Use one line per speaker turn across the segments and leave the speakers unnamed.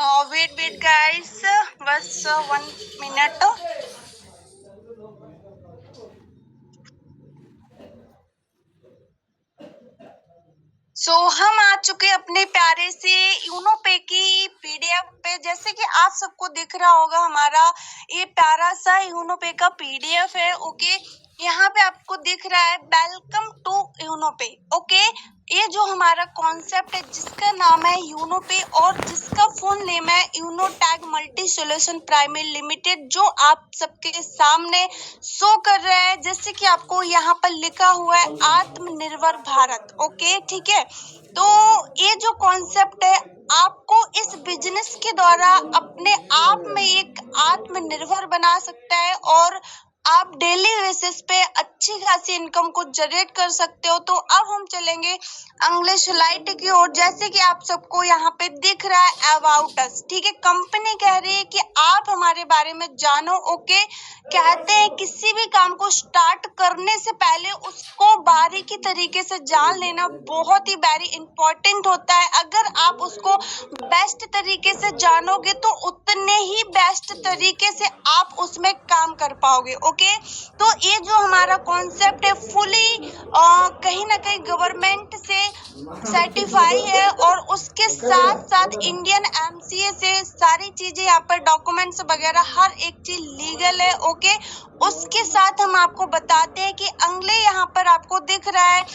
Wait, guys. बस 1 minute. हम आ चुके अपने प्यारे से यूनो पे की पीडीएफ पे। जैसे कि आप सबको दिख रहा होगा, हमारा ये प्यारा सा यूनो पे का पीडीएफ है। ओके, यहाँ पे आपको दिख रहा है वेलकम टू यूनो पे। ओके, ये जो हमारा कॉन्सेप्ट है जिसका नाम है यूनो पे और जिसका फुल नेम है Uno tag multi solution private limited, जो आप सबके सामने शो कर रहा है। जैसे कि आपको यहाँ पर लिखा हुआ है आत्मनिर्भर भारत। ओके, ठीक है। तो ये जो कॉन्सेप्ट है, आपको इस बिजनेस के द्वारा अपने आप में एक आत्मनिर्भर बना सकता है और आप डेली बेसिस पे अच्छी खासी इनकम को जनरेट कर सकते हो। तो अब हम चलेंगे अगले स्लाइड की ओर। जैसे कि आप सबको यहाँ पे दिख रहा है अबाउट अस, ठीक है। कंपनी कह रही है कि आप हमारे बारे में जानो। ओके, कहते हैं किसी भी काम को स्टार्ट करने से पहले उसको बारीकी तरीके से जान लेना बहुत ही वेरी इंपॉर्टेंट होता है। अगर आप उसको बेस्ट तरीके से जानोगे तो उतने ही बेस्ट तरीके से आप उसमें काम कर पाओगे। ओके, तो ये जो हमारा कॉन्सेप्ट है फुली कहीं ना कहीं गवर्नमेंट से सर्टिफाई है और उसके साथ साथ इंडियन एमसीए से सारी चीजें यहाँ पर डॉक्यूमेंट्स वगैरह हर एक चीज लीगल है। ओके, उसके साथ हम आपको बताते हैं कि अगले यहाँ पर आपको दिख रहा है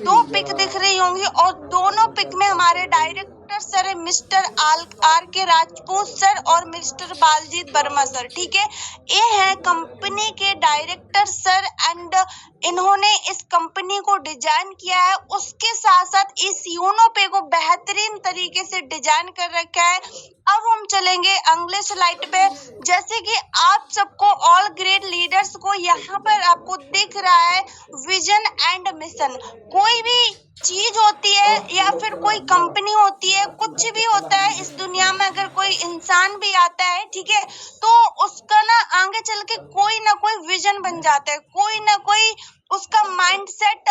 2 पिक दिख रही होंगी और दोनों पिक में हमारे डायरेक्टर सर है मिस्टर आर के राजपूत सर और मिस्टर बालजीत वर्मा सर, ठीक है। ये है कंपनी के डायरेक्टर सर एंड इन्होंने इस कंपनी को डिजाइन किया है। उसके साथ साथ इस यूनो पे को बेहतरीन तरीके से डिजाइन कर रखा है। अब हम चलेंगे अगले स्लाइड पे। जैसे कि आप सबको ऑल ग्रेट लीडर्स को यहाँ पर आपको दिख रहा है विजन एंड मिशन। कोई भी चीज होती है या फिर कोई कंपनी होती है, कुछ भी होता है इस दुनिया में, अगर कोई इंसान भी आता है, ठीक है, तो उसका ना आगे चल के कोई ना कोई विजन बन जाता है, कोई ना कोई उसका माइंडसेट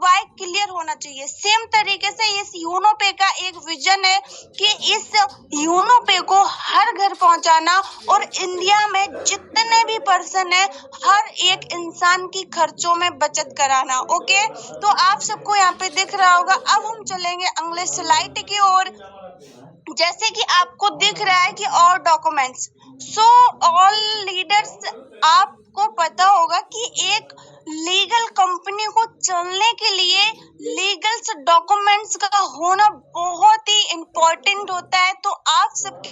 वाई क्लियर होना चाहिए। सेम तरीके से इस यूनो पे का एक विजन है कि इस यूनो पे को हर घर पहुंचाना और इंडिया में जितने भी पर्सन है हर एक इंसान की खर्चों में बचत कराना। ओके, तो आप सबको यहाँ पे दिख रहा होगा। अब हम चलेंगे अगले स्लाइड की ओर। जैसे कि आपको दिख रहा है कि और डॉक्यूमेंट्स, सो ऑल लीडर्स, आपको पता होगा कि एक लीगल कंपनी को चलने के लिए लीगल डॉक्यूमेंट्स का होना बहुत ही इम्पोर्टेंट होता है। तो आप सब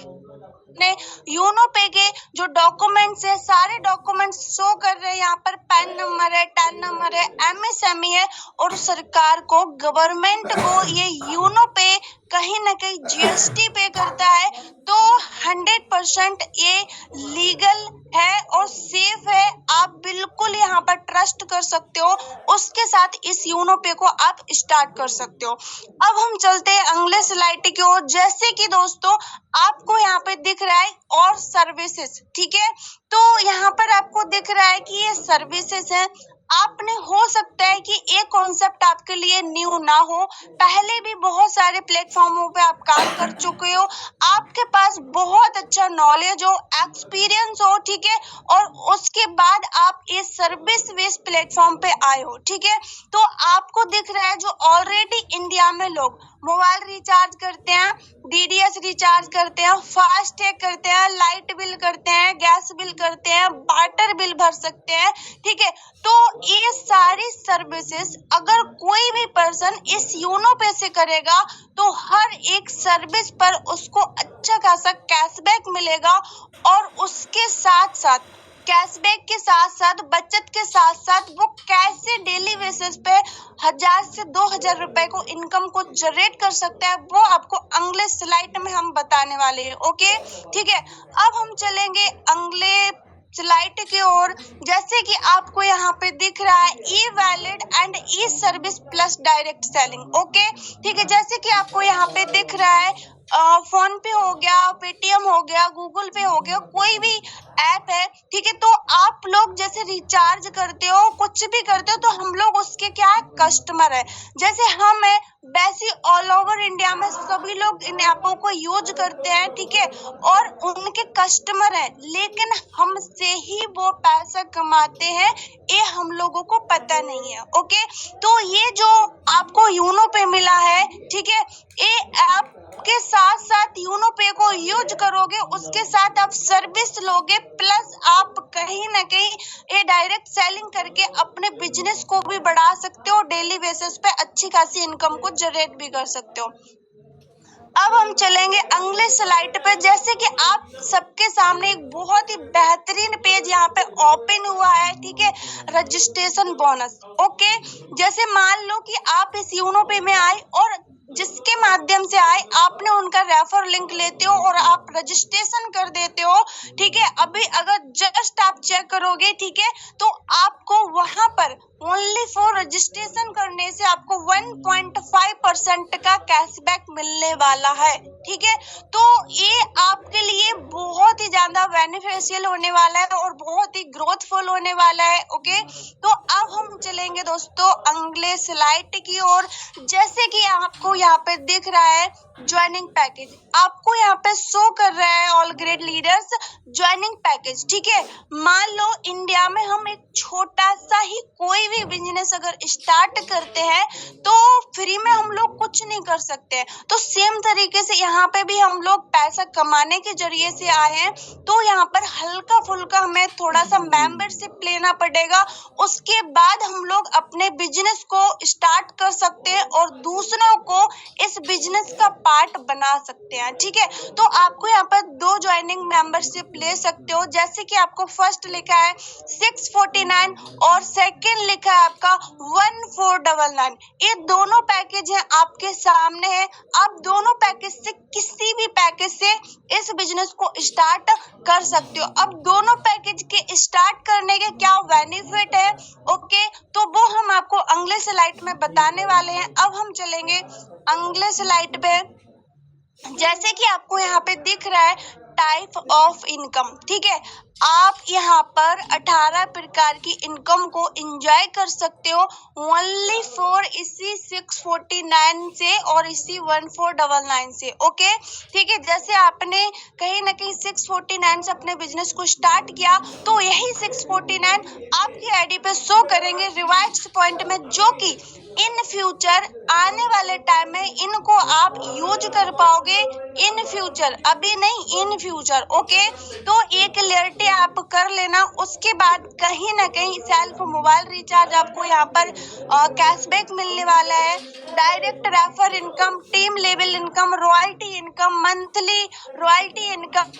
ने यूनो पे के जो डॉक्यूमेंट्स है, सारे डॉक्यूमेंट्स शो कर रहे हैं। यहाँ पर पैन नंबर है, टैन नंबर है, एमएसएमई है और सरकार को, गवर्नमेंट को ये यूनो पे कहीं ना कहीं जीएसटी पे करता है। तो 100% ये लीगल है और सेफ है। आप बिल्कुल यहाँ पर ट्रस्ट कर सकते हो। उसके साथ इस यूनो पे को आप स्टार्ट कर सकते हो। अब हम चलते हैं अगले स्लाइड की ओर। जैसे कि दोस्तों आपको यहाँ पे दिख रहा है और सर्विसेज, ठीक है। तो यहाँ पर आपको दिख रहा है कि ये सर्विसेज है। आपने, हो सकता है कि ये कॉन्सेप्ट आपके लिए न्यू ना हो, पहले भी बहुत सारे प्लेटफॉर्मों पे आप काम कर चुके हो, आपके पास बहुत अच्छा नॉलेज हो, एक्सपीरियंस हो, ठीक है, और उसके बाद आप इस सर्विस बेस्ड प्लेटफॉर्म पे आए हो, ठीक है। तो आपको दिख रहा है जो ऑलरेडी इंडिया में लोग मोबाइल रिचार्ज करते हैं, डीडीएस रिचार्ज करते हैं, फास्टैग करते हैं, लाइट बिल करते हैं, गैस बिल करते हैं, वाटर बिल भर सकते हैं, ठीक है। तो ये सारी सर्विसेज अगर कोई भी पर्सन इस यूनो पे से करेगा तो हर एक सर्विस पर उसको अच्छा खासा कैशबैक मिलेगा और उसके साथ साथ कैशबैक के साथ साथ बचत के साथ साथ वो कैसे डेली बेसिस पे 1000 से 2000 रुपए को इनकम को जनरेट कर सकता है, वो आपको अगले स्लाइड में हम बताने वाले हैं। ओके, ठीक है। अब हम चलेंगे अगले स्लाइड की ओर। जैसे कि आपको यहाँ पे दिख रहा है e valid and e service plus direct selling. Okay, ठीक है। जैसे कि आपको यहाँ पे दिख रहा है फोन पे हो गया, पेटीएम हो गया, गूगल पे हो गया, कोई भी ऐप है, ठीक है। तो आप लोग जैसे रिचार्ज करते हो, कुछ भी करते हो, तो हम लोग उसके क्या है, कस्टमर है। जैसे हम है वैसे ऑल ओवर इंडिया में सभी लोग इन ऐपों को यूज करते हैं, ठीक है, और उनके कस्टमर हैं, लेकिन हमसे ही वो पैसा कमाते हैं, ये हम लोगों को पता नहीं है। ओके, तो ये जो आपको यूनो पे मिला है, ठीक है, ये ऐप के साथ साथ यूनो पे को यूज करोगे, उसके साथ आप सर्विस लोगे, प्लस आप कहीं ना कहीं ये डायरेक्ट सेलिंग करके अपने बिजनेस को भी बढ़ा सकते हो, डेली बेसिस पे अच्छी खासी इनकम को जनरेट भी कर सकते हो। अब हम चलेंगे अगले स्लाइड पे। जैसे कि आप सबके सामने एक बहुत ही बेहतरीन पेज यहाँ पे ओपन हुआ है, ठीक है, रजिस्ट्रेशन बोनस। ओके, जैसे मान लो कि आप इस यूनो पे में आए और जिसके माध्यम से आए आपने उनका रेफर लिंक लेते हो और आप रजिस्ट्रेशन कर देते हो, ठीक है। अभी अगर जस्ट आप चेक करोगे, ठीक है, तो आपको वहां पर ओनली फॉर रजिस्ट्रेशन करने से आपको 1.5% का कैशबैक मिलने वाला है, ठीक है। तो ये आपके लिए बहुत ही ज्यादा बेनिफिशियल होने वाला है और बहुत ही ग्रोथफुल होने वाला है। ओके, तो अब हम चलेंगे दोस्तों अगले स्लाइड की ओर। जैसे कि आपको यहाँ पे दिख रहा है ज्वाइनिंग पैकेज, आपको यहाँ पे शो कर रहा है all grade leaders joining package, ठीक है। मान लो इंडिया में हम एक छोटा सा ही कोई भी बिजनेस अगर स्टार्ट करते हैं तो फ्री में हम लोग कुछ नहीं कर सकते हैं। तो सेम तरीके से यहाँ पे भी हम लोग पैसा कमाने के जरिए से आए हैं, तो यहाँ पर हल्का फुल्का हमें थोड़ा सा मेंबरशिप लेना पड़ेगा, उसके बाद हम लोग अपने बिजनेस को स्टार्ट कर सकते हैं और दूसरों को इस बिजनेस का पार्ट बना सकते हैं, ठीक है। तो आपको यहाँ पर 2 ज्वाइनिंग मेंबरशिप ले सकते हो। जैसे कि आपको फर्स्ट लिखा है 649 और सेकंड लिखा है आपका 1499। ये दोनों पैकेज है आपके सामने है। आप दोनों पैकेज से किसी भी पैकेज से इस बिजनेस को स्टार्ट कर सकते हो। अब दोनों पैकेज के स्टार्ट करने के क्या बेनिफिट है, ओके, तो वो हम आपको अगले स्लाइड में बताने वाले हैं। अब हम चलेंगे अगले स्लाइड पे। जैसे कि आपको यहाँ पे दिख रहा है टाइप ऑफ इनकम, ठीक है। आप यहाँ पर 18 प्रकार की इनकम को एंजॉय कर सकते हो ओनली फॉर इसी 649 से और इसी 1499 से। ओके, ठीक है। जैसे आपने कहीं ना कहीं 649 से अपने बिजनेस को स्टार्ट किया, तो यही 649 आपकी आईडी पे शो करेंगे रिवार्ड्स पॉइंट में, जो कि इन फ्यूचर आने वाले टाइम में इनको आप यूज कर पाओगे। इन फ्यूचर, अभी नहीं, इन फ्यूचर। ओके, तो ये क्लियरिटी आप कर लेना। उसके बाद कहीं ना कहीं सेल्फ मोबाइल रिचार्ज आपको यहाँ पर कैशबैक मिलने वाला है, direct refer income, team level income, royalty income, monthly royalty income,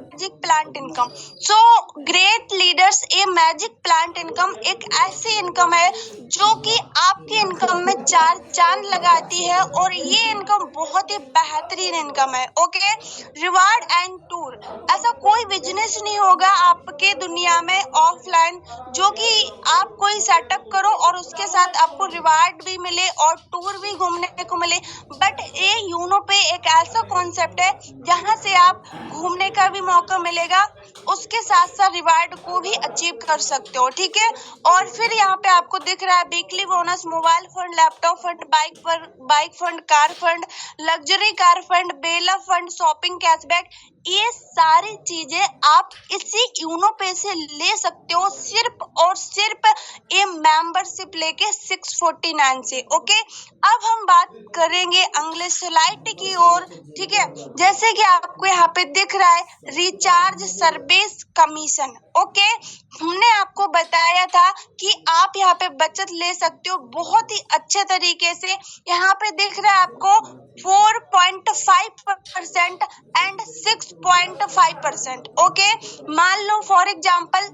magic plant income. So great leaders, ये मैजिक प्लांट इनकम एक ऐसी इनकम है जो कि आपकी इनकम में 4 चांद लगाती है और ये इनकम बहुत ही बेहतरीन इनकम है। ओके, रिवार्ड एंड टूर, ऐसा कोई बिजनेस नहीं होगा आपके दुनिया में ऑफलाइन जो कि आप कोई सेटअप करो और उसके साथ आपको रिवार्ड भी मिले और टूर भी घूमने को मिले। बट ये यूनो पे एक ऐसा कॉन्सेप्ट है जहाँ से आप घूमने का भी मौका मिलेगा, उसके साथ साथ रिवार्ड को भी अचीव कर सकते हो, ठीक है। और फिर यहाँ पे आपको दिख रहा है weekly bonus, mobile fund, laptop fund, bike fund, car fund, luxury car fund, villa fund, shopping cashback, ये सारी चीजें आप इसी यूनो पे से ले सकते हो, सिर्फ और सिर्फ ये मेंबरशिप लेके 649 से। ओके, अब हम बात करेंगे अगले स्लाइड की ओर, ठीक है। जैसे कि आपको यहाँ पे दिख रहा है रिचार्ज सर्विस कमीशन। ओके, हमने आपको बताया था कि आप यहाँ पे बचत ले सकते हो बहुत ही अच्छे तरीके से। यहाँ पे दिख रहा है आपको 4.5% एंड 6.5%। ओके, मान लो फॉर एग्जाम्पल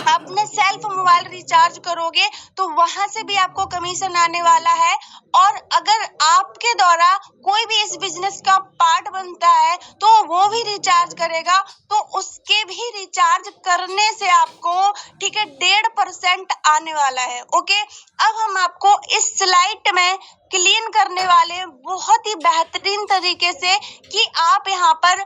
आपने सेल्फ मोबाइल रिचार्ज करोगे तो वहां से भी आपको कमीशन आने वाला है, और अगर आपके द्वारा कोई भी इस बिजनेस का पार्ट बनता है तो वो भी रिचार्ज करेगा, तो उसके भी रिचार्ज करने से आपको, ठीक है, 1.5% आने वाला है। ओके, अब हम आपको इस स्लाइड में क्लीन करने वाले हैं बहुत ही बेहतरीन तरीके से कि आप यहाँ पर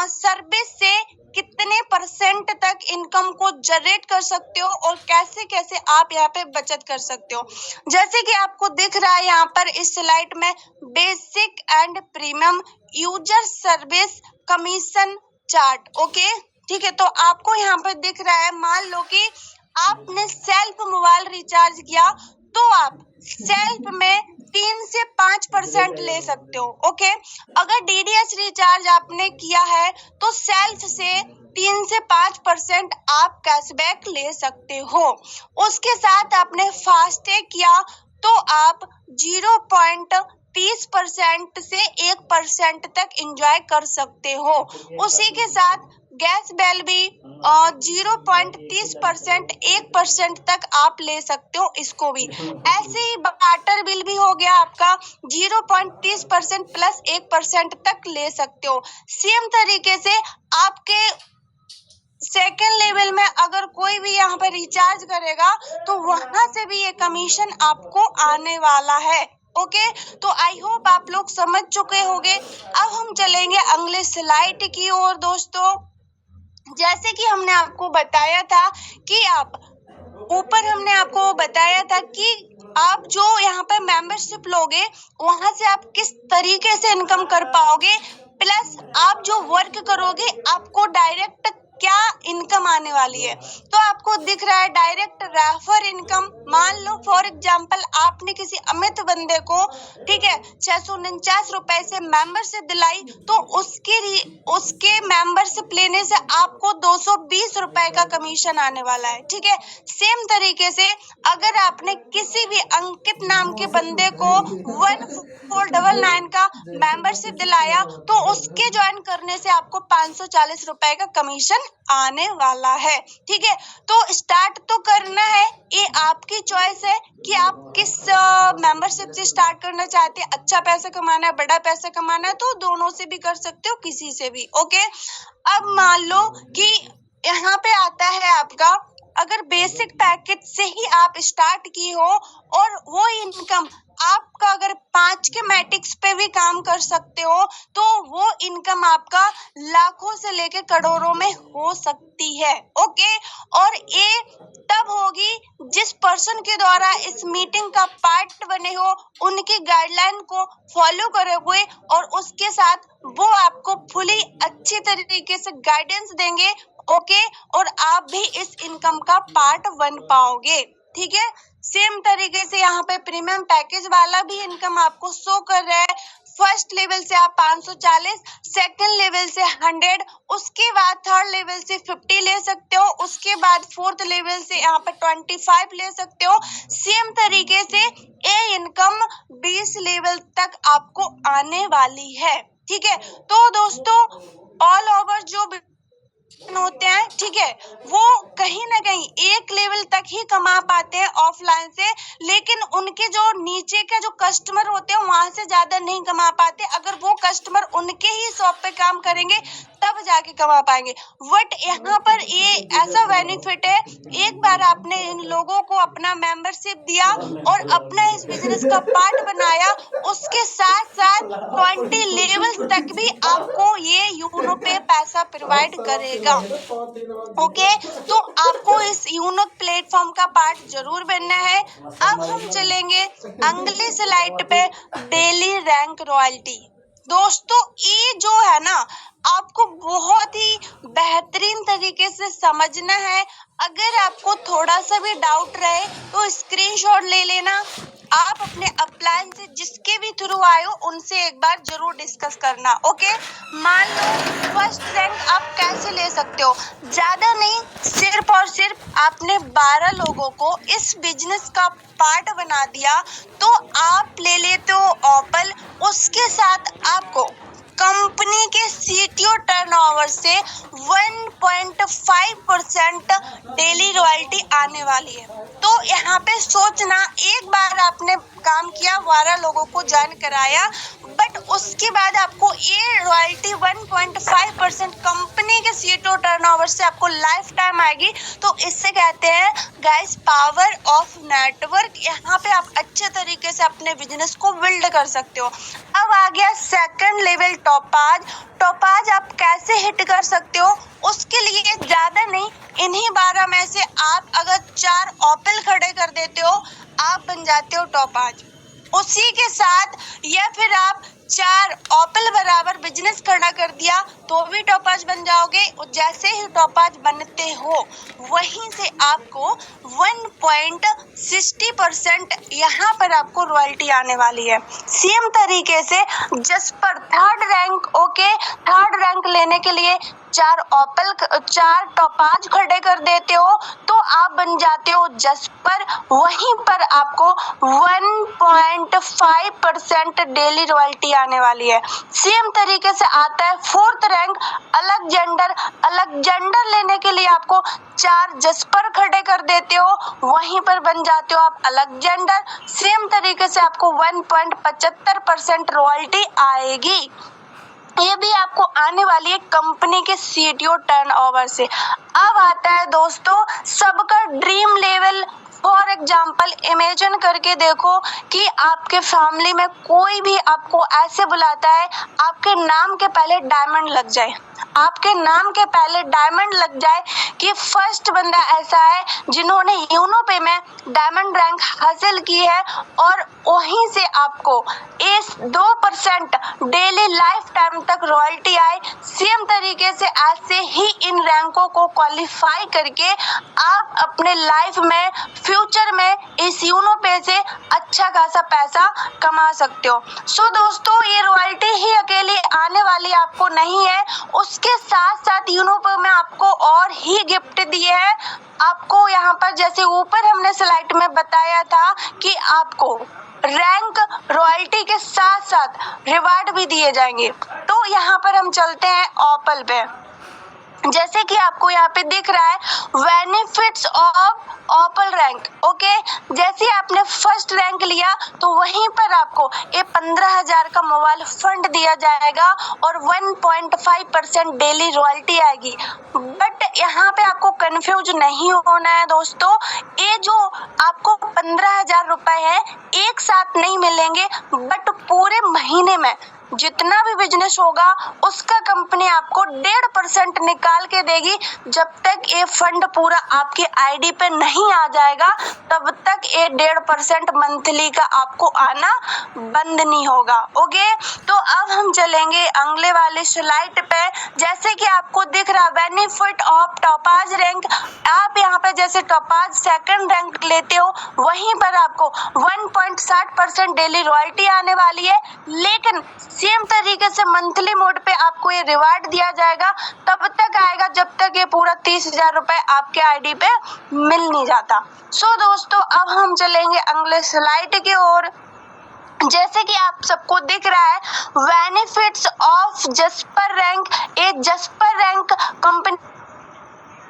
सर्विस से कितने परसेंट तक इनकम को जनरेट कर सकते हो और कैसे कैसे आप यहाँ पे बचत कर सकते हो। जैसे कि आपको दिख रहा है यहाँ पर इस स्लाइड में basic and premium user service commission chart. Okay, ठीक है। तो आपको यहाँ पर दिख रहा है, मान लो कि आपने सेल्फ मोबाइल रिचार्ज किया तो आप सेल्फ में 3 से 5% ले सकते हो। ओके, अगर डीडीएच रिचार्ज आपने किया है तो सेल्फ से 3 से 5% आप कैशबैक ले सकते हो। उसके साथ आपने फास्टैग किया तो आप 0.30% से 1% तक एंजॉय कर सकते हो। उसी के साथ गैस बिल भी 0.30% 1% तक आप ले सकते हो इसको भी। ऐसे ही वाटर बिल भी हो गया आपका 0.30% प्लस 1% तक ले सकते हो। सेम तरीके से आपके सेकेंड लेवल में अगर कोई भी यहाँ पर रिचार्ज करेगा तो वहां से भी ये कमीशन आपको आने वाला है। ओके, तो आई होप आप लोग समझ चुके होंगे। अब हम चलेंगे अगले स्लाइड की ओर दोस्तों। जैसे कि हमने आपको बताया था कि आप ऊपर हमने आपको बताया था कि आप जो यहाँ पर मेंबरशिप लोगे वहां से आप किस तरीके से इनकम कर पाओगे, प्लस आप जो वर्क करोगे आपको डायरेक्ट क्या इनकम आने वाली है। तो आपको दिख रहा है डायरेक्ट रेफर इनकम। मान लो फॉर एग्जांपल आपने किसी अमित बंदे को, ठीक है, 649 रुपए से मेंबरशिप दिलाई तो उसके मेंबरशिप लेने से आपको 220 रुपए का कमीशन आने वाला है। ठीक है, सेम तरीके से अगर आपने किसी भी अंकित नाम के बंदे को 1499 का मेंबरशिप दिलाया तो उसके ज्वाइन करने से आपको 540 रुपए का कमीशन आने वाला है। ठीक है, तो स्टार्ट तो करना है, ये आपकी चॉइस है कि आप किस मेंबरशिप से स्टार्ट करना चाहते हैं। अच्छा पैसा कमाना है, बड़ा पैसा कमाना है तो दोनों से भी कर सकते हो, किसी से भी। ओके, अब मान लो कि यहाँ पे आता है आपका, अगर बेसिक पैकेज से ही आप स्टार्ट की हो और वो इनकम आपका अगर 5 के मैट्रिक्स पे भी काम कर सकते हो तो वो इनकम आपका लाखों से लेके करोड़ों में हो सकती है। ओके, और ये तब होगी जिस पर्सन के द्वारा इस मीटिंग का पार्ट बने हो, उनकी गाइडलाइन को फॉलो करोगे और उसके साथ वो आपको फुली अच्छी तरीके से गाइडेंस देंगे। ओके, और आप भी इस इनकम का पार्ट बन पाओगे। ठीक है, सेम तरीके से यहाँ पे प्रीमियम पैकेज वाला भी इनकम आपको शो कर रहा है। फर्स्ट लेवल से आप 540, सेकंड लेवल से 100, उसके बाद थर्ड लेवल से 50 ले सकते हो, उसके बाद फोर्थ लेवल से यहाँ पे 25 ले सकते हो। सेम तरीके से ये इनकम 20 लेवल तक आपको आने वाली है। ठीक है, तो दोस्तों ऑल ओवर जो होते हैं, ठीक है, वो कहीं ना कहीं एक लेवल तक ही कमा पाते हैं ऑफलाइन से, लेकिन उनके जो नीचे के जो कस्टमर होते हैं वहां से ज्यादा नहीं कमा पाते। अगर वो कस्टमर उनके ही शॉप पे काम करेंगे तब जाके कमा पाएंगे। बट यहाँ पर ये ऐसा बेनिफिट है, एक बार आपने इन लोगों को अपना मेंबरशिप दिया और अपना इस बिजनेस का पार्ट बनाया, उसके साथ साथ 20 लेवल तक भी आपको ये यूनो पे पैसा प्रोवाइड करेगा। ओके, तो आपको इस यूनो प्लेटफॉर्म का पार्ट जरूर बनना है। अब हम चलेंगे अगले स्लाइड पे, डेली रैंक रॉयल्टी। दोस्तों ये जो है ना, आपको बहुत ही बेहतरीन तरीके से समझना है। अगर आपको थोड़ा सा भी डाउट रहे तो स्क्रीनशॉट ले लेना। आप अपने अपलाइन से जिसके भी थ्रू आए हो उनसे एक बार जरूर डिस्कस करना। ओके, मान लो फर्स्ट रैंक आप कैसे ले सकते हो, ज्यादा नहीं, सिर्फ और सिर्फ आपने 12 लोगों को इस बिजनेस का पार्ट बना दिया तो आप ले लेते हो ऑपल। उसके साथ आपको कंपनी के सीटीओ टर्नओवर से 1.5% डेली रॉयल्टी आने वाली है। तो यहाँ पे सोचना, एक बार आपने काम किया, 12 लोगों को ज्वाइन कराया, बट उसके बाद आपको ये रॉयल्टी 1.5% कंपनी के सीईओ टर्नओवर से आपको लाइफ टाइम आएगी। तो इससे कहते हैं गाइस पावर ऑफ नेटवर्क। यहाँ पे आप अच्छे तरीके से अपने बिजनेस को बिल्ड कर सकते हो। अब आ गया सेकंड लेवल टोपाज। टोपाज आप कैसे हिट कर सकते हो, उसके लिए ज्यादा नहीं, इन्हीं 12 में से आप अगर 4 ओपल खड़े कर देते हो, आप बन जाते हो टोपाज। उसी के साथ या फिर आप 4 ओपल बराबर बिजनेस खड़ा कर दिया तो भी टोपाज बन जाओगे। और जैसे ही टोपाज बनते हो वहीं से आपको 1.60% यहाँ पर आपको रॉयल्टी आने वाली है। सेम तरीके से Jasper third rank, okay, third rank लेने के लिए 4 टोपाज खड़े कर देते हो तो आप बन जाते हो जसपर। वहीं पर आपको 1.5% डेली रॉयल्टी आने वाली है। सेम तरीके से आता है फोर्थ रैंक अलेक्जेंडर। अलेक्जेंडर लेने के लिए आपको 4 जसपर खड़े कर देते हो, वहीं पर बन जाते हो आप अलेक्जेंडर। सेम तरीके से आपको 1.75% रॉयल्टी आएगी। ये भी आपको आने वाली है कंपनी के सीईओ टर्नओवर से। अब आता है दोस्तों सबका dream level. For example imagine करके देखो कि आपके फैमिली में कोई भी आपको ऐसे बुलाता है, आपके नाम के पहले डायमंड लग जाए, आपके नाम के पहले डायमंड लग जाए कि फर्स्ट बंदा ऐसा है जिन्होंने यूनो पे में डायमंड रैंक हासिल की है, और वहीं से आपको इस 2% डेली लाइफ टाइम तक रॉयल्टी आए। सेम तरीके से ऐसे ही इन रैंकों को क्वालिफाई करके आप अपने लाइफ में फ्यूचर में इस यूनो पे से अच्छा खासा पैसा कमा सकते हो। सो दोस्तों ये रॉयल्टी ही अकेली आने वाली आपको नहीं है, उसके साथ साथ यूनो पे में आपको और ही गिफ्ट दिए हैं। आपको यहाँ पर जैसे ऊपर हमने स्लाइड में बताया था कि आपको रैंक रॉयल्टी के साथ साथ रिवार्ड भी दिए जाएंगे। तो यहाँ पर हम चलते हैं ओपल पे। जैसे कि आपको यहाँ पे दिख रहा है benefits of opal rank, okay. जैसे आपने फर्स्ट रैंक लिया तो वहीं पर आपको ये 15,000 का मोबाइल फंड दिया जाएगा और 1.5% डेली रॉयल्टी आएगी। बट यहाँ पे आपको कंफ्यूज नहीं होना है दोस्तों, ये जो आपको 15,000 रुपए है एक साथ नहीं मिलेंगे, बट पूरे महीने में जितना भी बिजनेस होगा उसका कंपनी आपको 1.5% निकाल के देगी। जब तक ये फंड पूरा आपके आईडी पे नहीं आ जाएगा तब तक ये 1.5% मंथली का आपको आना बंद नहीं होगा, ओके। तो अब हम चलेंगे अगले वाले स्लाइड पे। जैसे कि आपको दिख रहा बेनिफिट ऑफ टोपाज रैंक, आप यहाँ पे जैसे टोपाज सेकंड रैंक लेते हो वहीं पर आपको 1.60% डेली रॉयल्टी आने वाली है। लेकिन सेम तरीके से मंथली मोड पे आपको ये रिवार्ड दिया जाएगा, तब तक आएगा जब तक ये पूरा 30,000 रुपए आपके आईडी पे मिल नहीं जाता। सो दोस्तों अब हम चलेंगे अगले स्लाइड की ओर। जैसे कि आप सबको दिख रहा है बेनिफिट्स ऑफ जसपर रैंक, ये जसपर रैंक कंपनी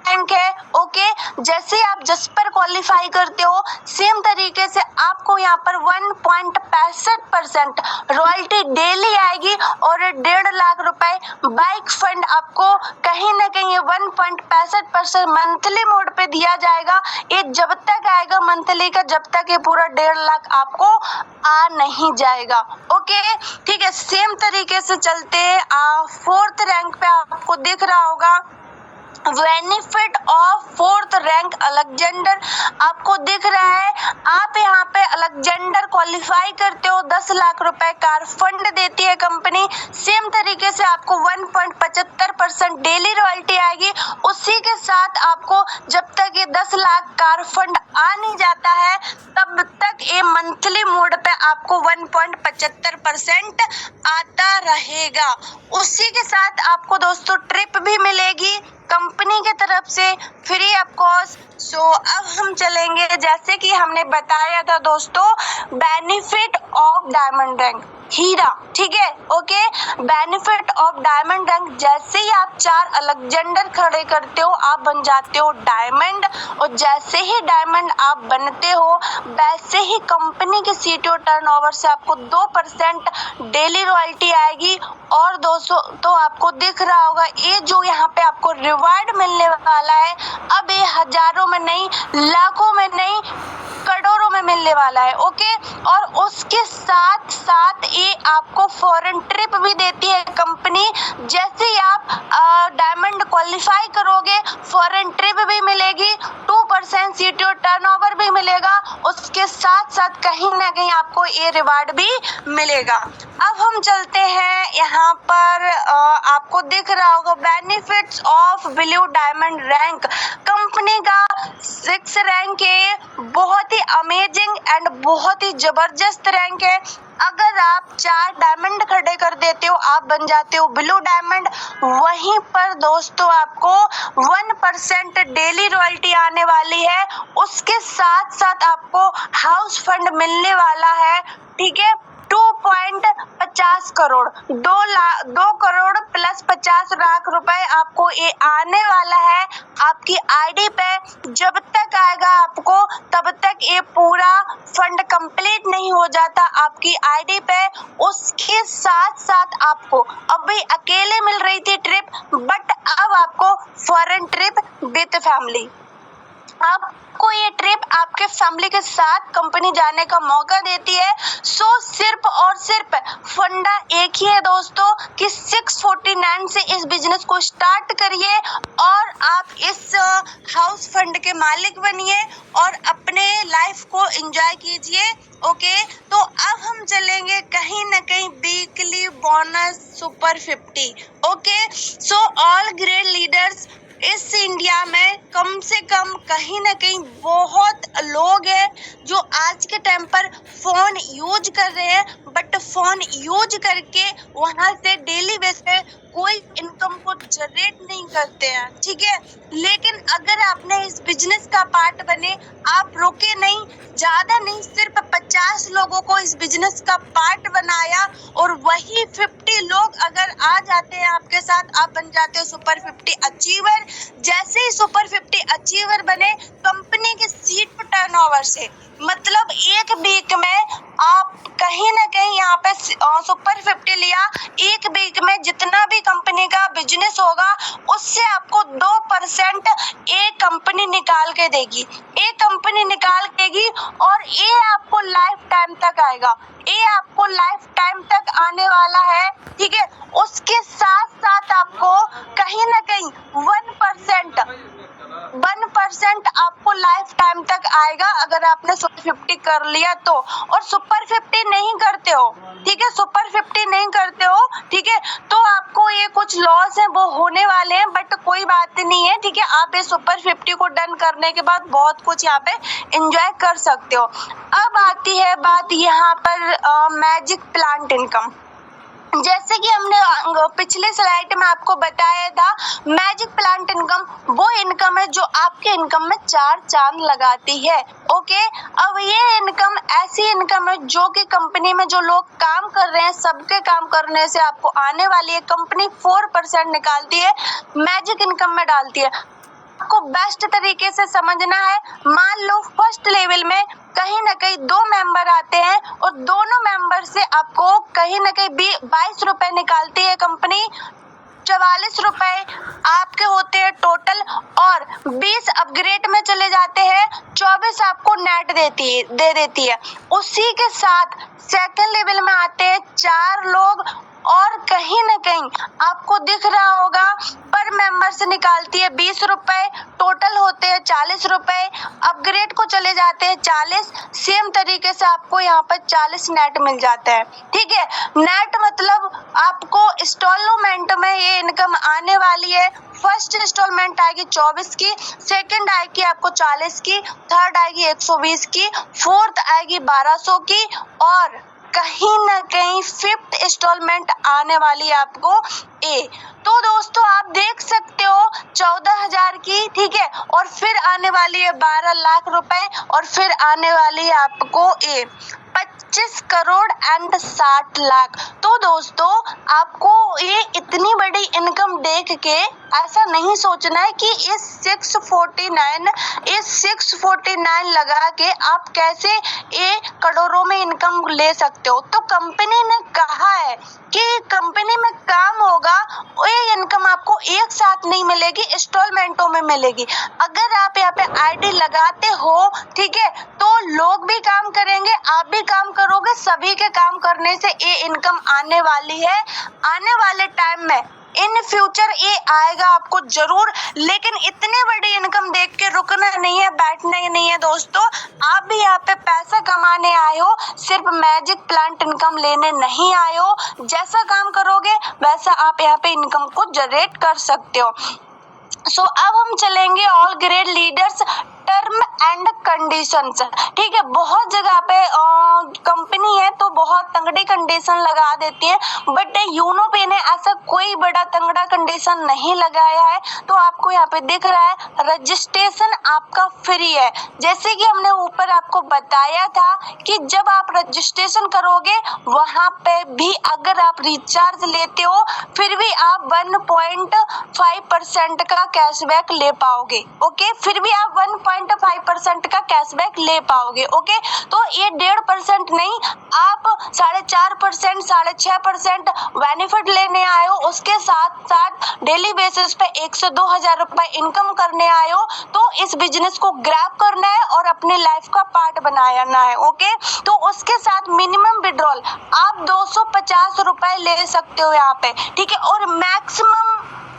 रैंक है, ओके। जैसे आप जसपर क्वालिफाई करते हो सेम तरीके से आपको यहाँ पर 1.65% रॉयल्टी डेली आएगी और 1.5 लाख रुपए बाइक फंड आपको कहीं ना कहीं 1.65% मंथली मोड पे दिया जाएगा। ये जब तक आएगा मंथली का, जब तक ये पूरा 1.5 लाख आपको आ नहीं जाएगा, ओके। ठीक है, सेम तरीके से चलते हैं फोर्थ रैंक पे। आपको दिख रहा होगा benefit of fourth rank Alexander, आपको दिख रहा है आप यहाँ पे अलेक्जेंडर क्वालिफाई करते हो 10 लाख रुपए कार फंड देती है कंपनी। सेम तरीके से आपको 1.75% डेली रॉयल्टी आएगी। उसी के साथ आपको जब तक ये 10 लाख कार फंड आ नहीं जाता है तब तक ये मंथली मोड पे आपको 1.75% आता रहेगा। उसी के साथ आपको दोस्तों ट्रिप भी मिलेगी कंपनी की तरफ से फ्री ऑफ कॉस्ट। सो अब हम चलेंगे, जैसे कि हमने बताया था दोस्तों, बेनिफिट ऑफ डायमंड रैंक हीरा, ठीक है, okay. Benefit of diamond rank, जैसे ही आप 4 अलग जेंडर खड़े करते हो आप बन जाते हो डायमंड, और जैसे ही डायमंड आप बनते हो वैसे ही कंपनी के सीटीओ टर्नओवर से आपको 2% डेली रॉयल्टी आएगी। और दोस्तों तो आपको दिख रहा होगा ये जो यहाँ पे आपको रिवार्ड मिलने वाला है, अब ये हजारों में नहीं, लाखों में नहीं, करोड़ों में मिलने वाला है, ओके। और उसके साथ साथ ये आपको फॉरेन ट्रिप भी देती है कंपनी। जैसे ही आप डायमंड क्वालिफाई करोगे फॉरेन ट्रिप भी मिलेगी, 2% सीटीओ टर्नओवर भी मिलेगा, उसके साथ साथ कहीं ना कहीं आपको ये रिवार्ड भी मिलेगा। अब हम चलते हैं यहाँ पर, आपको दिख रहा होगा benefits of blue diamond rank. Company का 6 रैंक है, बहुत ही अमेजिंग एंड बहुत ही जबरदस्त रैंक है। अगर आप 4 डायमंड खड़े कर देते हो आप बन जाते हो ब्लू डायमंड। वहीं पर दोस्तों आपको 1% डेली रॉयल्टी आने वाली है, उसके साथ साथ आपको हाउस फंड मिलने वाला है, ठीक है। 2.50 करोड़, 2 करोड़ प्लस 50 लाख रुपए आपको ये आने वाला है आपकी आईडी पे। जब तक आएगा आपको तब तक ये पूरा फंड कंप्लीट नहीं हो जाता आपकी आईडी पे। उसके साथ साथ आपको अभी अकेले मिल रही थी ट्रिप, बट अब आपको फॉरेन ट्रिप विद फैमिली, आपको ये ट्रिप आपके फैमिली के साथ कंपनी जाने का मौका देती है। सो सिर्फ और सिर्फ फंडा एक ही है दोस्तों कि 649 से इस बिजनेस को स्टार्ट करिए और आप इस हाउस फंड के मालिक बनिए और अपने लाइफ को एंजॉय कीजिए, ओके। तो अब हम चलेंगे कहीं ना कहीं weekly bonus super 50, okay. So all great leaders, इस इंडिया में कम से कम कहीं ना कहीं बहुत लोग हैं जो आज के टाइम पर फोन यूज कर रहे हैं, बट फोन यूज करके वहां से डेली बेस पे कोई इनकम को जनरेट नहीं करते हैं, ठीक है। लेकिन अगर आपने इस बिजनेस का पार्ट बने, आप रुके नहीं, ज्यादा नहीं, सिर्फ 50 लोगों को इस बिजनेस का पार्ट बनाया और वही 50 लोग अगर आ जाते हैं आपके साथ, आप बन जाते हो सुपर 50 अचीवर। जैसे ही सुपर 50 अचीवर बने कंपनी के सीट टर्नओवर से, मतलब एक वीक में आप कहीं ना कहीं यहाँ पे सुपर 50 लिया, एक वीक में जितना भी कंपनी का बिजनेस होगा उससे आपको 2% एक कंपनी निकाल के देगी, एक कंपनी निकाल देगी और ये आपको लाइफ टाइम तक आएगा, ये आपको लाइफ टाइम तक आने वाला है, ठीक है। उसके साथ साथ आपको कहीं ना कहीं 1% आपको लाइफ टाइम तक आएगा अगर आपने सुपर 50 कर लिया तो। और सुपर 50 नहीं करते हो, ठीक है, सुपर 50 नहीं करते हो, ठीक है, तो आपको ये कुछ लॉस है वो होने वाले हैं, बट कोई बात नहीं है, ठीक है। आप ये सुपर 50 को डन करने के बाद बहुत कुछ यहाँ पे एंजॉय कर सकते हो। अब आती है बात यहाँ पर मैजिक प्लांट इनकम। जैसे कि हमने पिछले स्लाइड में आपको बताया था, मैजिक प्लांट इनकम वो इनकम है जो आपके इनकम में 4 चांद लगाती है, ओके। अब ये इनकम ऐसी इनकम है जो कि कंपनी में जो लोग काम कर रहे हैं सबके काम करने से आपको आने वाली है। कंपनी 4% निकालती है, मैजिक इनकम में डालती है। आपको बेस्ट तरीके से समझना है, मान लो फर्स्ट लेवल में कहीं ना कहीं 2 मेंबर आते हैं और दोनों मेंबर से आपको कहीं ना कहीं 22 रुपए निकालती है कंपनी, 44 रुपए आपके होते हैं टोटल और 20 अपग्रेड में चले जाते हैं, 24 आपको नेट दे देती है। उसी के साथ सेकंड लेवल में आते हैं 4 लोग और कहीं ना कहीं आपको दिख रहा होगा पर मेंबर से निकालती है 20 रुपए, टोटल होते हैं 40 रुपए, अपग्रेड को चले जाते हैं 40, सेम तरीके से आपको यहाँ पर 40 नेट मिल जाता है, ठीक है। नेट मतलब आपको इंस्टॉलमेंट में ये इनकम आने वाली है। फर्स्ट इंस्टॉलमेंट आएगी 24 की, सेकंड आएगी आपको 40 की, थर्ड आएगी 120 की, फोर्थ आएगी 1200 की और कहीं ना कहीं 5th इंस्टॉलमेंट आने वाली है आपको ए। तो दोस्तों आप देख सकते हो 14,000 की, ठीक है, और फिर आने वाली है 12 लाख रुपए, और फिर आने वाली है आपको ए 25 करोड़ एंड 60 लाख। तो दोस्तों आपको ये इतनी बड़ी इनकम देख के ऐसा नहीं सोचना है कि इस 649 लगा के आप कैसे ये करोड़ों में इनकम ले सकते हो। तो कंपनी ने कहा है कि कंपनी में काम होगा, ये इनकम आपको एक साथ नहीं मिलेगी, इंस्टॉलमेंटों में मिलेगी। अगर आप यहाँ पे आईडी लगाते हो, ठीक है, तो लोग भी काम करेंगे, आप भी काम करोगे, सभी के काम करने से ये इनकम आने वाली है। आने वाले टाइम में इन फ्यूचर ये आएगा आपको जरूर, लेकिन इतनी बड़ी इनकम देख के रुकना नहीं है, बैठना ही नहीं है दोस्तों। आप भी यहाँ पे पैसा कमाने आए हो, सिर्फ मैजिक प्लांट इनकम लेने नहीं आए हो। जैसा काम करोगे वैसा आप यहाँ पे इनकम को जनरेट कर सकते हो। सो अब हम चलेंगे all grade leaders term and conditions, ठीक है। बहुत जगह पे कंपनी है तो बहुत तंगड़ी कंडीशन लगा देती है, बट यूनो पे ने ऐसा कोई बड़ा तंगड़ा कंडीशन नहीं लगाया है। तो आपको यहाँ पे दिख रहा है रजिस्ट्रेशन आपका फ्री है। जैसे कि हमने ऊपर आपको बताया था कि जब आप रजिस्ट्रेशन करोगे वहां पे भी अगर आप रिचार्ज लेते हो फिर भी आप 1.5% का कैशबैक ले पाओगे, ओके। फिर भी आप 1.5% का कैशबैक ले पाओगे, ओके। तो ये 1.5% नहीं, आप 4.5%, 6.5% बेनिफिट लेने आए हो, उसके साथ साथ डेली बेसिस पे 1 से 2,000 रुपए इनकम करने आए हो। तो इस बिजनेस को ग्रैब करना है और अपने लाइफ का पार्ट बनाना है, ओके। तो उसके साथ मिनिमम विड्रॉल आप 250 रुपए ले सकते हो यहाँ पे, ठीक है, और मैक्सिमम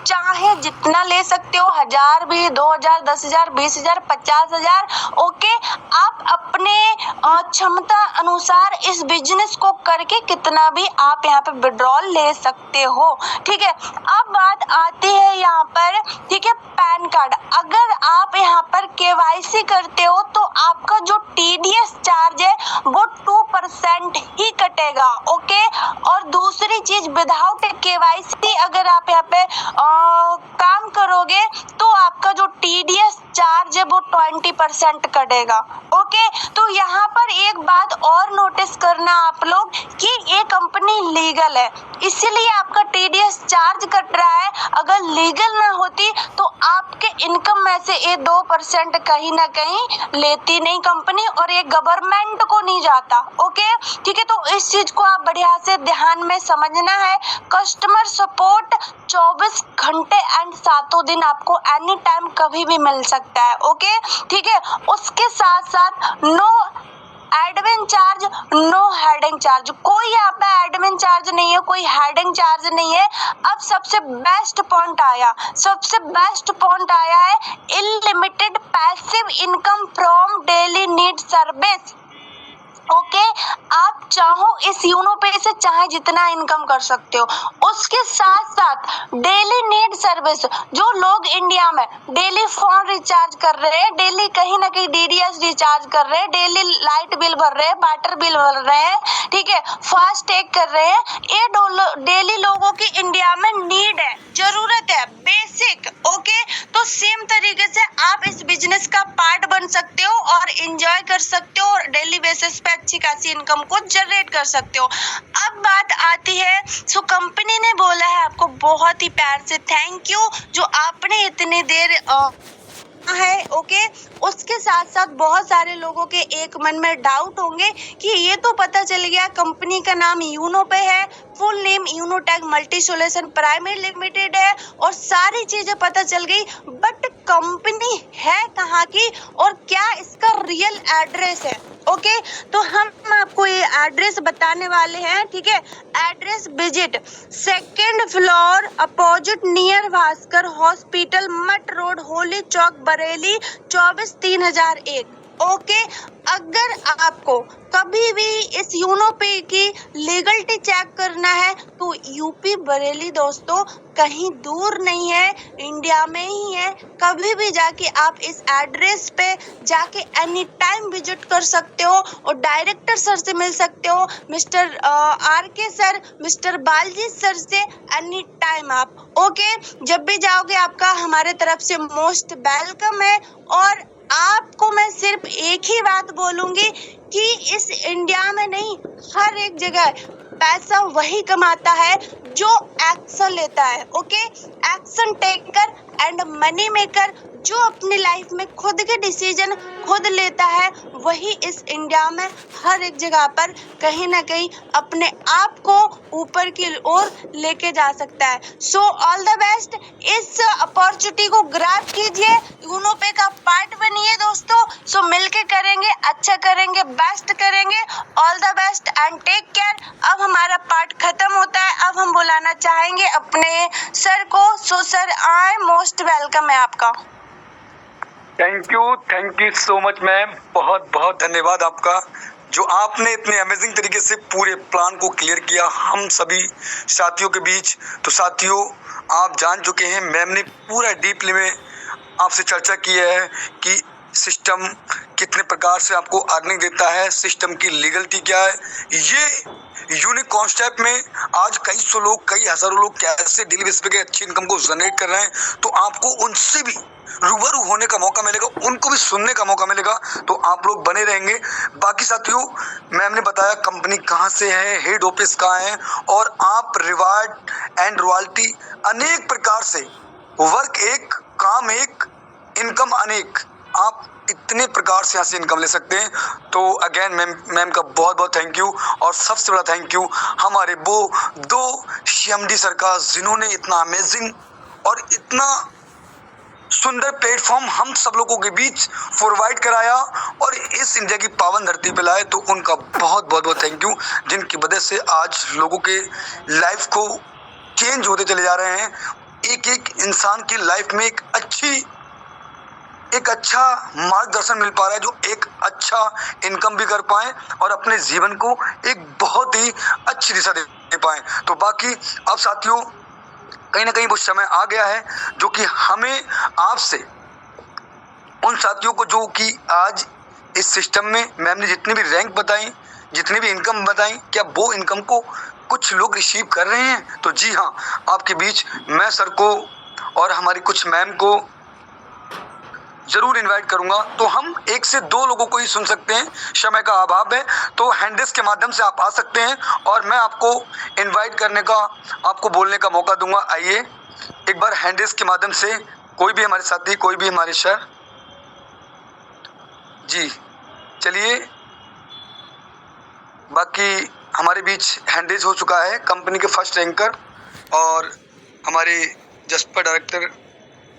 चाहे जितना ले सकते हो, 1,000 भी, 2,000, 10,000, 20,000, 50,000, ओके। आप अपने क्षमता अनुसार इस बिजनेस को करके कितना भी आप यहाँ पे विड्रॉल ले सकते हो, ठीक है। अब बात आती है यहाँ पर, ठीक है, पैन कार्ड। अगर आप यहाँ पर केवाईसी करते हो तो आपका जो TDS चार्ज है वो 2% ही कटेगा, ओके। और दूसरी चीज, विदाउट केवाईसी अगर आप यहाँ पे काम करोगे तो आपका जो TDS चार्ज है वो 20% कटेगा, ओके। तो यहाँ पर एक बात और नोटिस करना आप लोग कि ये कंपनी लीगल है, इसीलिए आपका TDS चार्ज कट रहा है। अगर लीगल ना होती तो आपके इनकम में से ये 2% कहीं ना कहीं लेती नहीं कंपनी, और ये गवर्नमेंट को नहीं जाता, ओके, ठीक है। तो इस चीज को आप बढ़िया से ध्यान में समझना है। कस्टमर सपोर्ट 24 घंटे एंड 7 दिन आपको एनी टाइम कभी भी मिल सकता है, ओके, ठीक है। उसके साथ साथ no admin charge, no heading charge, कोई यहाँ पे एडमिन चार्ज नहीं है, कोई हेडिंग चार्ज नहीं है। अब सबसे बेस्ट पॉइंट आया है unlimited passive income from daily need service, okay. आप चाहो इस यूनो पे से चाहे जितना इनकम कर सकते हो। उसके साथ साथ डेली नीड सर्विस, जो लोग इंडिया में डेली फोन रिचार्ज कर रहे हैं, डेली कहीं ना कहीं DDS रिचार्ज कर रहे हैं, डेली लाइट बिल भर रहे हैं, वाटर बिल भर रहे हैं, ठीक है, फास्टैग कर रहे हैं, ये डेली लोगों की इंडिया में नीड है, जरूरत है, बेसिक, ओके। तो सेम तरीके से आप इस बिजनेस का पार्ट बन सकते हो और एंजॉय कर सकते हो, और डेली बेसिस पे अच्छी खासी इनकम को जनरेट कर सकते हो। अब बात आती है, सो कंपनी ने बोला है आपको बहुत ही प्यार से थैंक यू जो आपने इतनी देर है, ओके। उसके साथ साथ बहुत सारे लोगों के एक मन में डाउट होंगे कि ये तो पता चल गया कंपनी का नाम यूनो पे है, full name Unotech multi solution private limited है, और सारी चीजें पता चल गई, बट कंपनी है कहाँ की और क्या इसका रियल एड्रेस है, ओके। तो हम आपको ये एड्रेस बताने वाले हैं, ठीक है। Address visit 2nd floor opposite near Bhaskar hospital, मट रोड, होली चौक, बरेली 24 3001, ओके। अगर आपको कभी भी इस यूनो पे की लीगलिटी चेक करना है तो यूपी बरेली दोस्तों कहीं दूर नहीं है, इंडिया में ही है। कभी भी जाके आप इस एड्रेस पे जाके एनी टाइम विजिट कर सकते हो और डायरेक्टर सर से मिल सकते हो, mister RK sir, mister Balaji sir से एनी टाइम आप। ओके, जब भी जाओगे आपका हमारे तरफ से मोस्ट वेलकम है। और आपको मैं सिर्फ एक ही बात बोलूंगी कि इस इंडिया में नहीं, हर एक जगह पैसा वही कमाता है जो एक्शन लेता है। Okay, action taker and money maker, जो अपनी लाइफ में खुद के डिसीजन खुद लेता है, वही इस इंडिया में हर एक जगह पर कहीं ना कहीं अपने आप को ऊपर की ओर लेके जा सकता है। सो ऑल द बेस्ट, इस अपॉर्चुनिटी को ग्रैब कीजिए, यूनो पे का पार्ट बनिए दोस्तों। सो मिलके करेंगे, अच्छा करेंगे, बेस्ट करेंगे। All the best and take care. अब हमारा पार्ट खत्म होता है, अब हम बुलाना चाहेंगे अपने सर को। सो सर आए, मोस्ट वेलकम है आपका।
Thank you so much ma'am, बहुत बहुत धन्यवाद आपका, जो आपने इतने अमेजिंग तरीके से पूरे प्लान को क्लियर किया हम सभी साथियों के बीच। तो साथियों, आप जान चुके हैं मैम ने पूरा डीपली में आपसे चर्चा की है कि सिस्टम कितने प्रकार से आपको अर्निंग देता है, सिस्टम की लीगलिटी क्या है। ये यूनिक कॉन्सेप्ट में आज कई सौ लोग, कई हजारों लोग कैसे डेली बेसिस पे अच्छी इनकम को जनरेट कर रहे हैं, तो आपको उनसे भी रूबरू होने का मौका मिलेगा, उनको भी सुनने का मौका मिलेगा। तो आप लोग बने रहेंगे। बाकी साथियों, मैम ने बताया कंपनी कहाँ से है, हेड ऑफिस कहाँ है, और आप रिवार्ड एंड रॉयल्टी अनेक प्रकार से, वर्क एक, काम एक, इनकम अनेक, आप इतने प्रकार से यहाँ से इनकम ले सकते हैं। तो अगेन मैम का बहुत बहुत थैंक यू। और सबसे बड़ा थैंक यू हमारे वो 2 CMD सर का, जिन्होंने इतना अमेजिंग और इतना सुंदर प्लेटफॉर्म हम सब लोगों के बीच प्रोवाइड कराया और इस इंडिया की पावन धरती पे लाए। तो उनका बहुत बहुत बहुत थैंक यू, जिनकी वजह से आज लोगों के लाइफ को चेंज होते चले जा रहे हैं। एक एक इंसान की लाइफ में एक अच्छा मार्गदर्शन मिल पा रहा है, जो एक अच्छा इनकम भी कर पाए और अपने जीवन को एक बहुत ही अच्छी दिशा दे पाए। तो बाकी अब साथियों, कहीं ना कहीं वो समय आ गया है जो कि हमें आपसे, उन साथियों को जो कि आज इस सिस्टम में मैम ने जितनी भी रैंक बताई, जितनी भी इनकम बताई, क्या वो इनकम को कुछ लोग रिसीव कर रहे हैं? तो जी हाँ, आपके बीच मैं सर को और हमारी कुछ मैम को जरूर इनवाइट करूंगा। तो हम 1 से 2 लोगों को ही सुन सकते हैं, समय का अभाव है। तो हैंडल्स के माध्यम से आप आ सकते हैं और मैं आपको इनवाइट करने का, आपको बोलने का मौका दूंगा। आइए एक बार हैंडल्स के माध्यम से कोई भी हमारे साथी, कोई भी हमारे सर जी, चलिए। बाकी हमारे बीच हैंडल्स हो चुका है कंपनी के फर्स्ट रैंकर और हमारे जसपा डायरेक्टर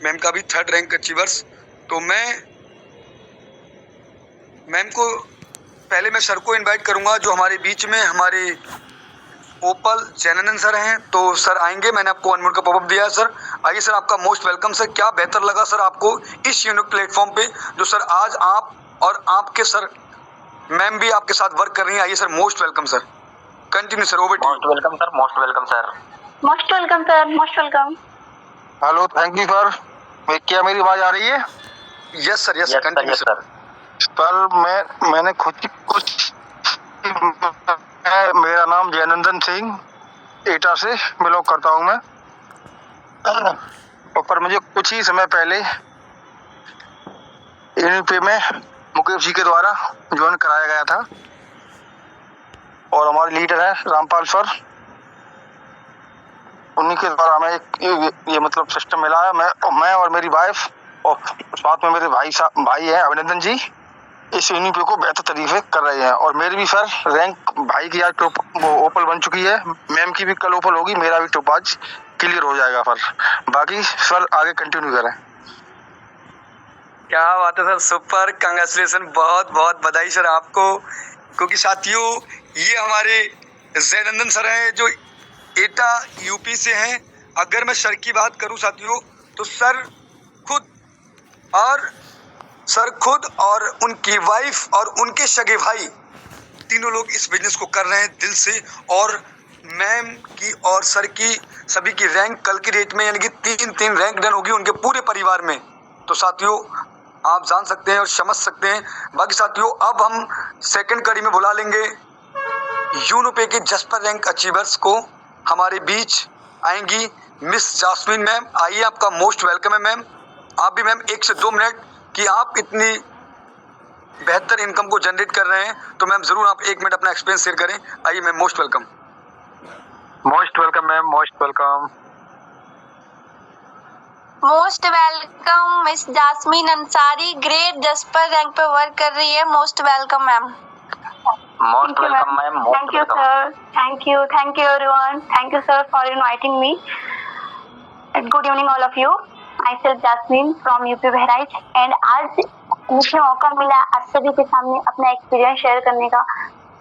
मैम का भी 3rd रैंक अचीवर्स। तो मैं मैम को पहले मैं सर को इनवाइट करूंगा, जो हमारे बीच में हमारे ओपल जैनानंद सर हैं। तो सर आएंगे, मैंने आपको अनमोड का पॉपअप दिया है सर। आइए सर, आपका मोस्ट वेलकम सर। क्या बेहतर लगा सर आपको इस यूनिक प्लेटफॉर्म पे, जो सर आज आप और आपके सर मैम भी आपके साथ वर्क कर रही हैं। आइए sir, most welcome sir. Continue sir, over to.
Most welcome sir, most welcome sir.
Most welcome sir, most welcome.
Hello, thank you sir. क्या मेरी आवाज आ रही है?
Yes sir, yes continue sir.
Sir मैंने खुद की कुछ, मेरा नाम जयनंदन सिंह, एटा से बिलोंग करता हूँ मैं। और पर मुझे कुछ ही समय पहले यूनिपे में मुकेश जी के द्वारा ज्वाइन कराया गया था और हमारे लीडर है रामपाल सर, उन्हीं के द्वारा हमें ये मतलब सिस्टम मिला है। मैं और मेरी वाइफ और साथ में मेरे भाई हैं अभिनंदन जी, इस यूनिपे को बेहतर तरीके से कर रहे हैं। और मेरी भी सर रैंक, भाई की आज वो ओपल बन चुकी है, मैम की भी कल ओपल होगी, मेरा भी टॉप आज क्लियर हो जाएगा सर। बाकी सर आगे कंटिन्यू करें।
क्या बात है सर, सुपर, कांग्रेचुलेसन, बहुत बहुत बधाई सर आपको। क्योंकि साथियों, ये हमारे जयनंदन सर हैं जो एटा यूपी से हैं। अगर मैं सर की बात करूं साथियों, तो सर खुद और सर खुद और उनकी वाइफ और उनके सगे भाई तीनों लोग इस बिजनेस को कर रहे हैं दिल से। और मैम की और सर की सभी की रैंक कल की डेट में यानी कि 3 रैंक डन होगी उनके पूरे परिवार में। तो साथियों आप जान सकते हैं और समझ सकते हैं। बाकी साथियों अब हम सेकंड कड़ी में बुला लेंगे यूनोपे के जस्पर रैंक अचीवर्स को। हमारे बीच आएंगी मिस जास्मिन मैम। आइए, आपका मोस्ट वेलकम है मैम। आप भी मैम 1 से 2 मिनट कि आप इतनी बेहतर इनकम को जनरेट कर रहे हैं, तो मैम जरूर आप 1 मिनट अपना एक्सपीरियंस शेयर करें। आइए ma'am, most welcome.
Most welcome ma'am, most welcome.
Most welcome miss Jasmine Ansari, great jasper rank पे वर्क कर रही है। Most welcome ma'am.
Most welcome ma'am,
Thank you, sir. Thank you everyone. Thank you, sir, for inviting me. And good evening, all of you. Myself Jasmine from UP Bahraich, and आज मुझे मौका मिला आप सभी के सामने अपना एक्सपीरियंस शेयर करने का।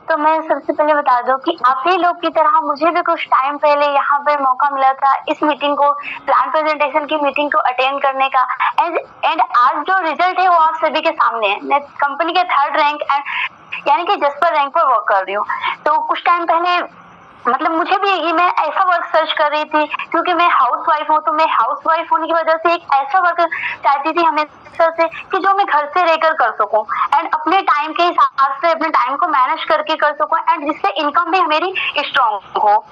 तो मैं सबसे पहले बता दूं कि आप ही लोग की तरह मुझे भी कुछ टाइम पहले यहाँ पे मौका मिला था इस मीटिंग को, प्लान प्रेजेंटेशन की मीटिंग को अटेंड करने का। एंड आज जो रिजल्ट है वो आप सभी के सामने है। मैं कंपनी के 3rd रैंक यानी कि जस्पर रैंक पर वर्क कर रही हूँ। तो कुछ टाइम पहले मतलब मुझे भी ये मैं ऐसा वर्क सर्च कर रही थी क्योंकि मैं हाउस वाइफ हूँ। तो मैं हाउस वाइफ होने की वजह से एक ऐसा वर्क चाहती थी हमेशा से कि जो मैं घर से रहकर कर सकूँ एंड अपने टाइम के हिसाब से अपने टाइम को मैनेज करके कर सकूँ एंड जिससे इनकम भी मेरी स्ट्रॉन्ग हो।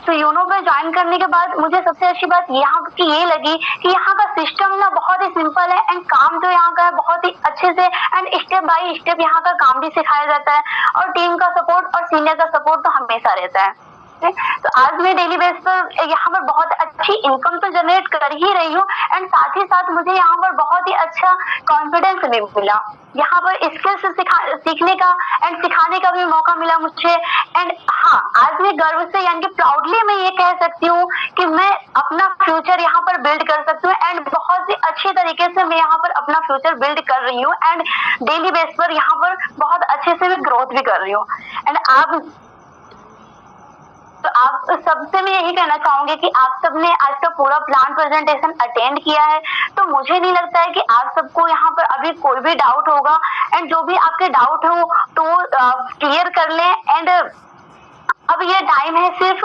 तो यूनो पे ज्वाइन करने के बाद मुझे सबसे अच्छी बात यहाँ की ये लगी कि यहाँ का सिस्टम ना बहुत ही सिंपल है एंड काम जो यहाँ का है बहुत ही अच्छे से एंड स्टेप बाय स्टेप यहाँ का काम भी सिखाया जाता है और टीम का सपोर्ट और सीनियर का सपोर्ट तो हमेशा रहता है। तो आज मैं डेली बेस पर यहाँ पर बहुत अच्छी इनकम तो जनरेट कर ही रही हूँ एंड साथ ही साथ मुझे यहाँ पर बहुत ही अच्छा कॉन्फिडेंस भी मिला। यहाँ पर स्किल्स सीखने का एंड सिखाने का भी मौका मिला मुझे। एंड हाँ, आज मैं गर्व से यानी कि प्राउडली मैं ये कह सकती हूँ कि मैं अपना फ्यूचर यहाँ पर बिल्ड कर सकती हूँ एंड बहुत ही अच्छे तरीके से मैं यहाँ पर अपना फ्यूचर बिल्ड कर रही हूँ एंड डेली बेस पर यहाँ पर बहुत अच्छे से मैं ग्रोथ भी कर रही हूँ। एंड आप सबसे मैं यही कहना चाहूंगी कि आप सबने आज का पूरा प्लान प्रेजेंटेशन अटेंड किया है, तो मुझे नहीं लगता है कि आप सबको यहाँ पर अभी कोई भी डाउट होगा एंड जो भी आपके डाउट हो तो क्लियर कर लें। एंड अब ये टाइम है सिर्फ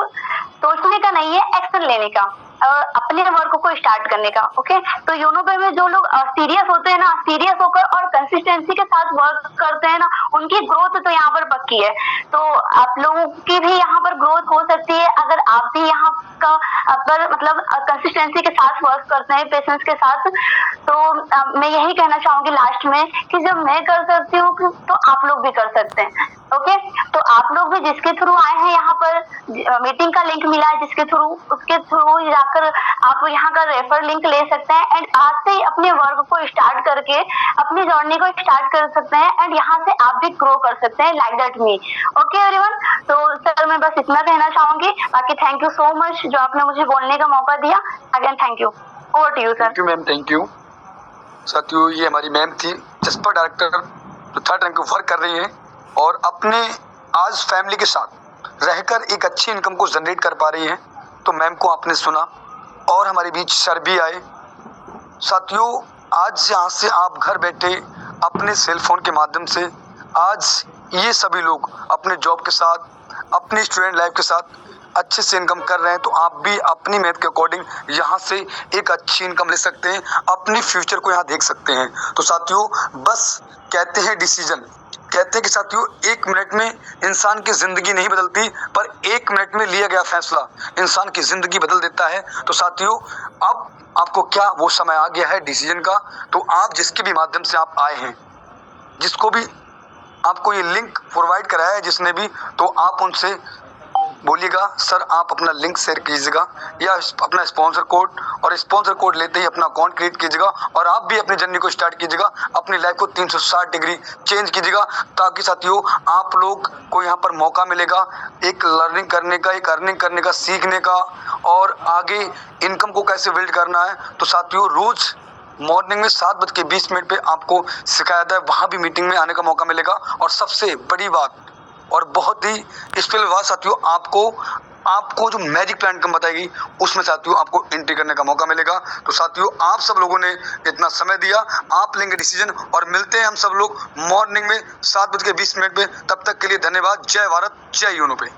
सोचने का नहीं है, एक्शन लेने का और अपने वर्क को स्टार्ट करने का। ओके, तो यूनोपे में जो लोग सीरियस होते हैं ना, सीरियस होकर और कंसिस्टेंसी के साथ वर्क करते हैं ना, उनकी ग्रोथ तो यहाँ पर पक्की है। तो आप लोगों की भी यहाँ पर ग्रोथ हो सकती है अगर आप भी यहाँ का पर मतलब कंसिस्टेंसी के साथ वर्क करते हैं, पेशेंस के साथ। तो मैं यही कहना चाहूंगी लास्ट में कि जब मैं कर सकती हूँ तो आप लोग भी कर सकते हैं। ओके, तो आप लोग भी जिसके थ्रू आए हैं यहाँ पर मीटिंग का लिंक मिला है जिसके थ्रू, उसके थ्रू जाकर आप यहाँ का रेफर लिंक ले सकते हैं एंड आज से ही अपने वर्क को स्टार्ट करके अपनी जर्नी को स्टार्ट कर सकते हैं एंड यहाँ से आप भी ग्रो कर सकते हैं like that me. Okay everyone, तो सर मैं बस इतना कहना चाहूंगी। बाकी थैंक यू सो मच जो आपने मुझे बोलने का मौका दिया। Again thank you. Over to you sir.
Thank you ma'am, thank you. साथियों ये हमारी मैम थी जस्पर डायरेक्टर जो 3rd रैंक वर्क कर रही है और अपने आज फैमिली के साथ रहकर एक अच्छी इनकम को जनरेट कर पा रही है। तो मैम को आपने सुना और हमारे बीच सर भी आए। साथियों आज यहाँ से आप घर बैठे अपने सेल फोन के माध्यम से आज ये सभी लोग अपने जॉब के साथ अपनी स्टूडेंट लाइफ के साथ अच्छे से इनकम कर रहे हैं। तो आप भी अपनी मेहनत के अकॉर्डिंग यहाँ से एक अच्छी इनकम ले सकते हैं, अपनी फ्यूचर को यहाँ देख सकते हैं। तो साथियों बस कहते हैं डिसीजन, कहते हैं कि साथियों 1 मिनट में इंसान की जिंदगी नहीं बदलती, पर 1 मिनट में लिया गया फैसला इंसान की जिंदगी बदल देता है। तो साथियों अब आपको क्या वो समय आ गया है डिसीजन का। तो आप जिसके भी माध्यम से आप आए हैं, जिसको भी आपको ये लिंक प्रोवाइड कराया है जिसने भी, तो आप उनसे बोलिएगा सर आप अपना लिंक शेयर कीजिएगा या अपना स्पॉन्सर कोड, और स्पॉन्सर कोड लेते ही अपना अकाउंट क्रिएट कीजिएगा और आप भी अपनी जर्नी को स्टार्ट कीजिएगा, अपनी लाइफ को 360 डिग्री चेंज कीजिएगा। ताकि साथियों आप लोग को यहाँ पर मौका मिलेगा एक लर्निंग करने का, एक अर्निंग करने का, सीखने का और आगे इनकम को कैसे बिल्ड करना है। तो साथियों रोज मॉर्निंग में 7:20 पे आपको सिखाया जाता है, वहाँ भी मीटिंग में आने का मौका मिलेगा। और सबसे बड़ी बात और बहुत ही स्पेशल बात साथियों, आपको आपको जो मैजिक प्लान कम बताएगी उसमें साथियों आपको एंट्री करने का मौका मिलेगा। तो साथियों आप सब लोगों ने इतना समय दिया, आप लेंगे डिसीजन और मिलते हैं हम सब लोग मॉर्निंग में 7:20 पे। तब तक के लिए धन्यवाद। जय भारत, जय यूनो पे।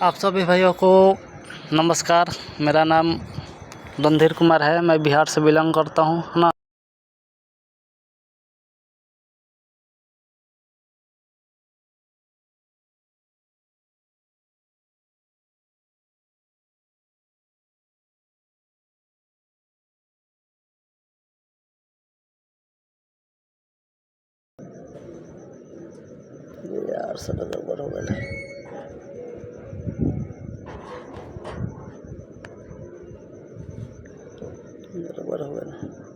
आप सभी भाइयों को नमस्कार। मेरा नाम रणधीर कुमार है, मैं बिहार से बिलोंग करता हूँ, है ना। यार सारा गड़बड़ हो गया, गड़बड़ हो गया।